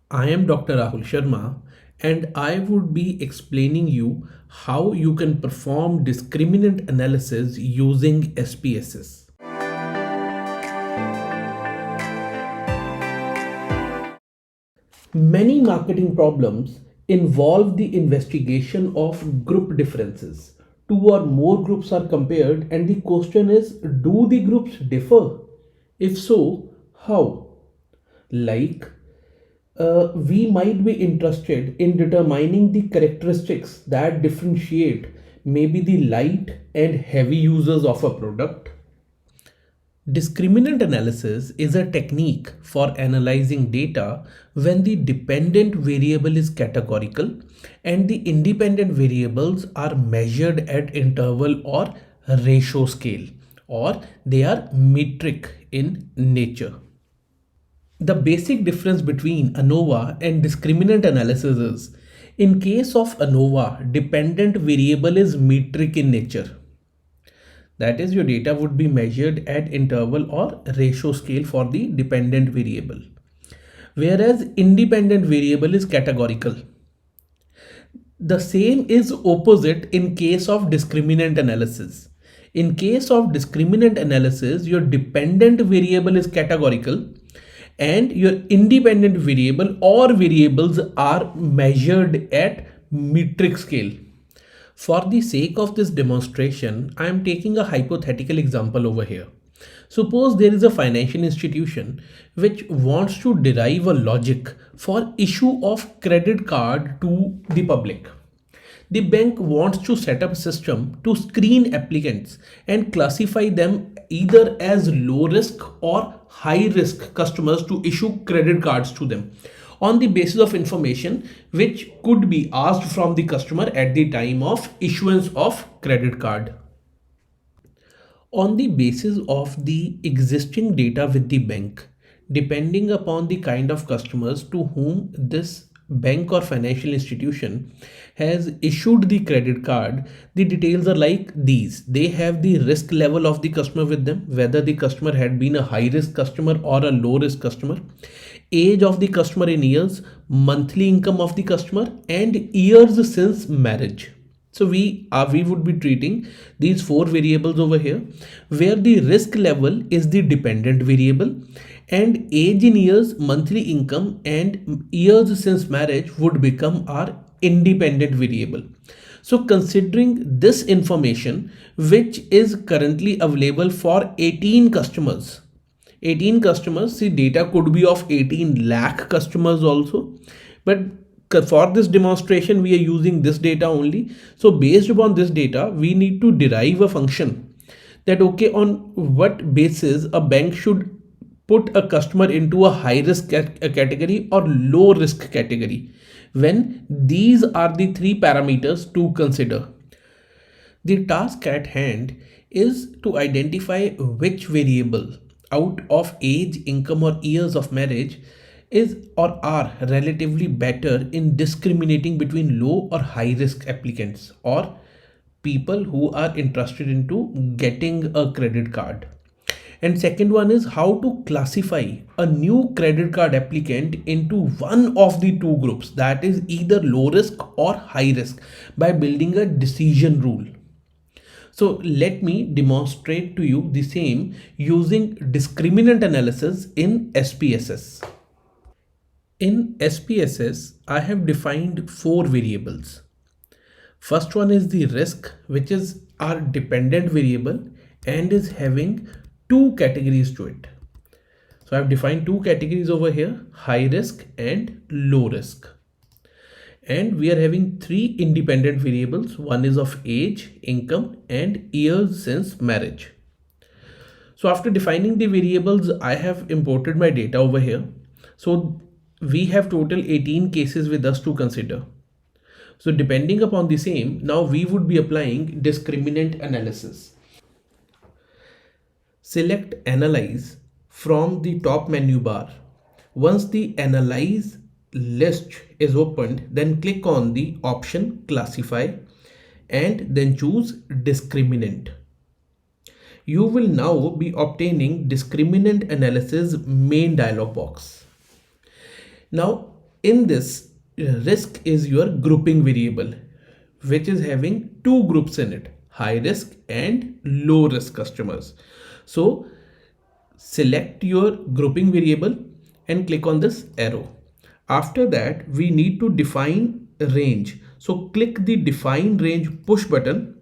I am Dr. Rahul Sharma and I would be explaining you how you can perform discriminant analysis using SPSS. Many marketing problems involve the investigation of group differences. Two or more groups are compared, and the question is, do the groups differ? If so, how? Like, we might be interested in determining the characteristics that differentiate maybe the light and heavy users of a product. Discriminant analysis is a technique for analyzing data when the dependent variable is categorical and the independent variables are measured at interval or ratio scale, or they are metric in nature. The basic difference between ANOVA and discriminant analysis is, in case of ANOVA, dependent variable is metric in nature. That is, your data would be measured at interval or ratio scale for the dependent variable. Whereas independent variable is categorical. The same is opposite in case of discriminant analysis. In case of discriminant analysis, your dependent variable is categorical and your independent variable or variables are measured at metric scale. For the sake of this demonstration, I am taking a hypothetical example over here. Suppose there is a financial institution which wants to derive a logic for issue of credit card to the public. The bank wants to set up a system to screen applicants and classify them either as low risk or high risk customers to issue credit cards to them on the basis of information which could be asked from the customer at the time of issuance of credit card. On the basis of the existing data with the bank, depending upon the kind of customers to whom this bank or financial institution has issued the credit card, the details are like these. They have the risk level of the customer with them, whether the customer had been a high risk customer or a low risk customer, age of the customer in years, monthly income of the customer, and years since marriage. So we would be treating these four variables over here, where the risk level is the dependent variable and age in years, monthly income, and years since marriage would become our independent variable. So considering this information, which is currently available for 18 customers, 18 customers, see, data could be of 18 lakh customers also, but for this demonstration we are using this data only. So based upon this data, we need to derive a function that, okay, on what basis a bank should put a customer into a high risk category or low risk category, when these are the three parameters to consider. The task at hand is to identify which variable out of age, income, or years of marriage is or are relatively better in discriminating between low or high risk applicants or people who are interested into getting a credit card. And second one is how to classify a new credit card applicant into one of the two groups, that is either low risk or high risk, by building a decision rule. So let me demonstrate to you the same using discriminant analysis in SPSS. In SPSS, I have defined four variables. First one is the risk, which is our dependent variable and is having two categories to it. So I've defined two categories over here, high risk and low risk. And we are having three independent variables. One is of age, income, and years since marriage. So after defining the variables, I have imported my data over here. So we have total 18 cases with us to consider. So depending upon the same, now we would be applying discriminant analysis. Select Analyze from the top menu bar. Once the Analyze list is opened, then click on the option Classify and then choose Discriminant. You will now be obtaining Discriminant Analysis main dialog box. Now, In this, risk is your grouping variable, which is having two groups in it, high risk and low risk customers. So select your grouping variable and click on this arrow. After that, we need to define range. So click the define range push button.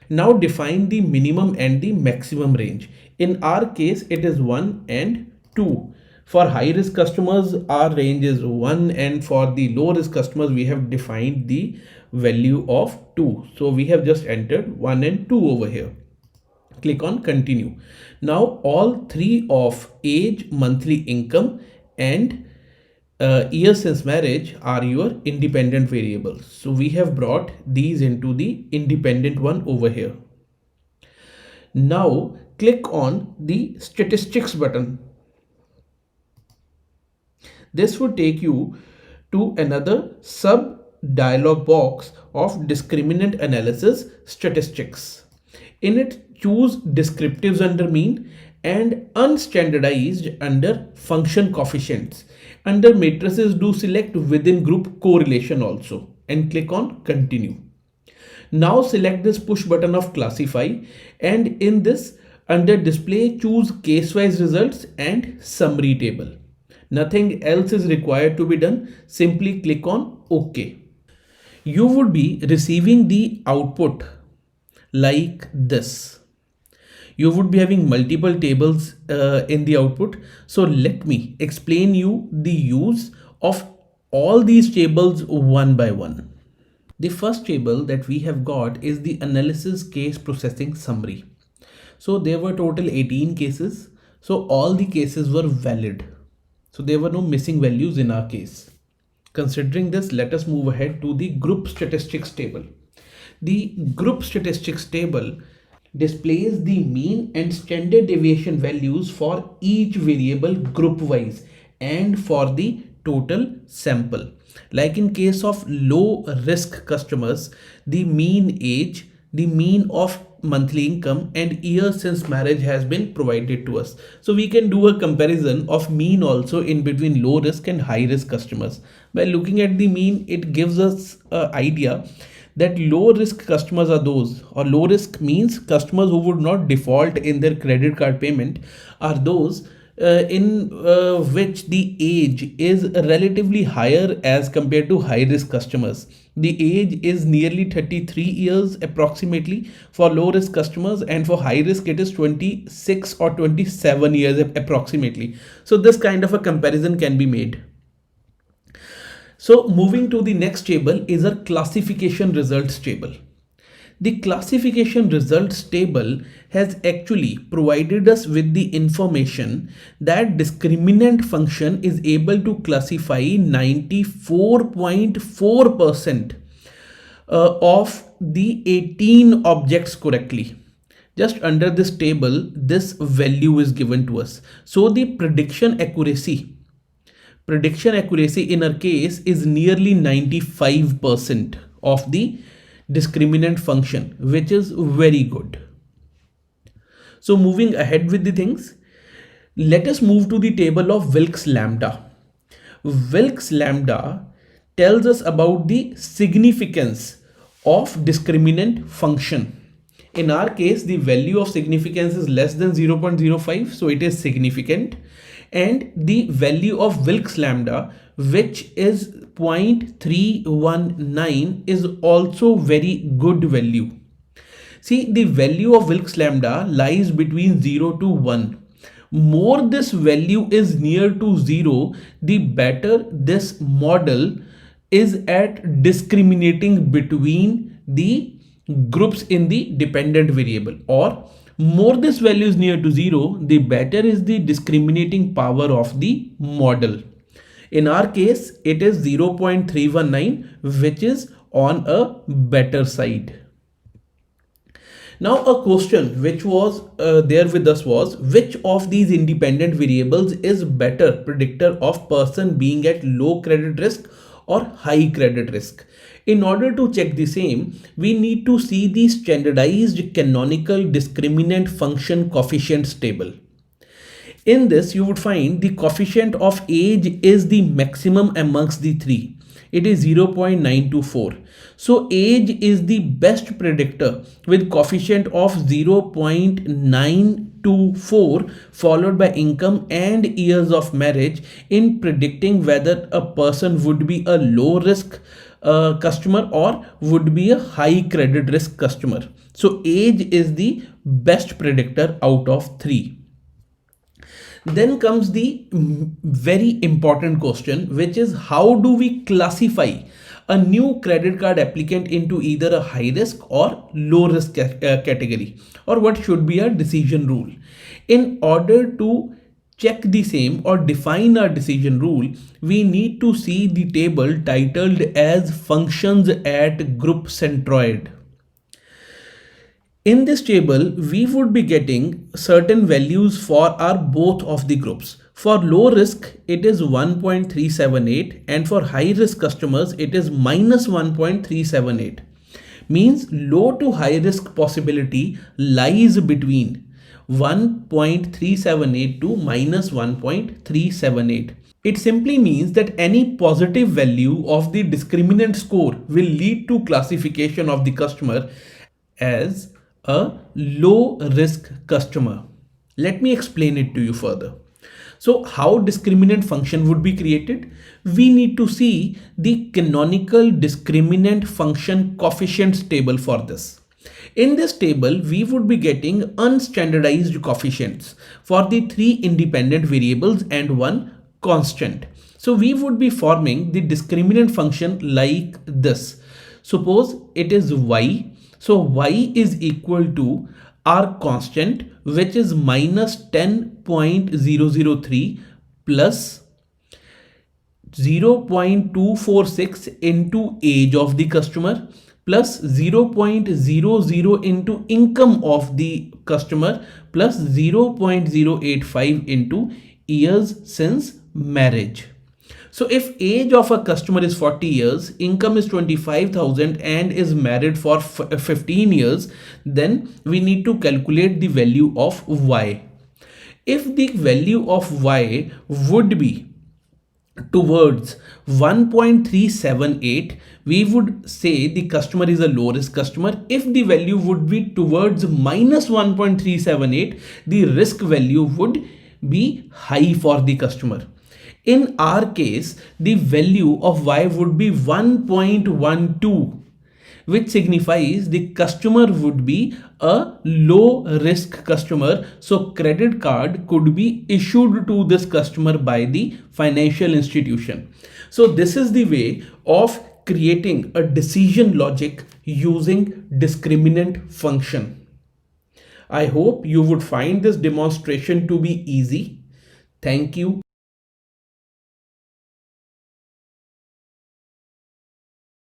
Now define the minimum and the maximum range. In our case, it is 1 and 2. For high risk customers, our range is 1, and for the low risk customers, we have defined the value of 2. So we have just entered 1 and 2 over here. Click on continue. Now all three of age, monthly income, and year since marriage are your independent variables. So we have brought these into the independent one over here. Now click on the statistics button. This would take you to another sub dialog box of discriminant analysis statistics. In it, choose descriptives under mean and unstandardized under function coefficients. Under matrices, do select within group correlation also and click on continue. Now select this push button of classify, and in this, under display, choose case wise results and summary table. Nothing else is required to be done. Simply click on OK. You would be receiving the output like this. You would be having multiple tables in the output. So let me explain you the use of all these tables one by one. The first table that we have got is the analysis case processing summary. So there were total 18 cases. So all the cases were valid. So there were no missing values in our case. Considering this, let us move ahead to the group statistics table. The group statistics table displays the mean and standard deviation values for each variable group wise and for the total sample. Like in case of low risk customers, the mean age, the mean of monthly income, and year since marriage has been provided to us. So we can do a comparison of mean also in between low risk and high risk customers. By looking at the mean, it gives us an idea that low risk customers are those, or low risk means customers who would not default in their credit card payment, are those in which the age is relatively higher as compared to high risk customers. The age is nearly 33 years approximately for low risk customers, and for high risk it is 26 or 27 years approximately. So this kind of a comparison can be made. So moving to the next table is a classification results table. The classification results table has actually provided us with the information that discriminant function is able to classify 94.4% of the 18 objects correctly. Just under this table, this value is given to us. So the prediction accuracy in our case is nearly 95% of the discriminant function, which is very good. So moving ahead with the things, let us move to the table of Wilks lambda. Wilks lambda tells us about the significance of discriminant function. In our case, the value of significance is less than 0.05, so it is significant. And the value of Wilks lambda, which is 0.319, is also very good value. See, the value of Wilks lambda lies between 0 to 1. More this value is near to 0, the better this model is at discriminating between the groups in the dependent variable, or more this value is near to 0, the better is the discriminating power of the model. In our case, it is 0.319, which is on a better side. Now a question which was there with us was, which of these independent variables is better predictor of person being at low credit risk or high credit risk? In order to check the same, we need to see the standardized canonical discriminant function coefficients table. In this, you would find the coefficient of age is the maximum amongst the three. It is 0.924. So age is the best predictor with coefficient of 0.924 followed by income and years of marriage in predicting whether a person would be a low risk customer or would be a high credit risk customer. So age is the best predictor out of three. Then comes the very important question, which is how do we classify a new credit card applicant into either a high risk or low risk category, or what should be a decision rule? In order to check the same or define our decision rule, we need to see the table titled as functions at group centroid. In this table, we would be getting certain values for our both of the groups. For low risk, it is 1.378, and for high risk customers, it is minus 1.378. Means low to high risk possibility lies between 1.378 to minus 1.378. It simply means that any positive value of the discriminant score will lead to classification of the customer as a low risk customer. Let me explain it to you further. So how discriminant function would be created? We need to see the canonical discriminant function coefficients table for this. In this table, we would be getting unstandardized coefficients for the three independent variables and one constant. So we would be forming the discriminant function like this. Suppose it is y. So y is equal to our constant, which is minus 10.003 plus 0.246 into age of the customer plus 0.00 into income of the customer plus 0.085 into years since marriage. So if age of a customer is 40 years, income is 25,000 and is married for 15 years, then we need to calculate the value of y. If the value of y would be towards 1.378, we would say the customer is a low risk customer. If the value would be towards minus 1.378, the risk value would be high for the customer. In our case, the value of y would be 1.12, which signifies the customer would be a low risk customer. So credit card could be issued to this customer by the financial institution. So this is the way of creating a decision logic using discriminant function. I hope you would find this demonstration to be easy. Thank you.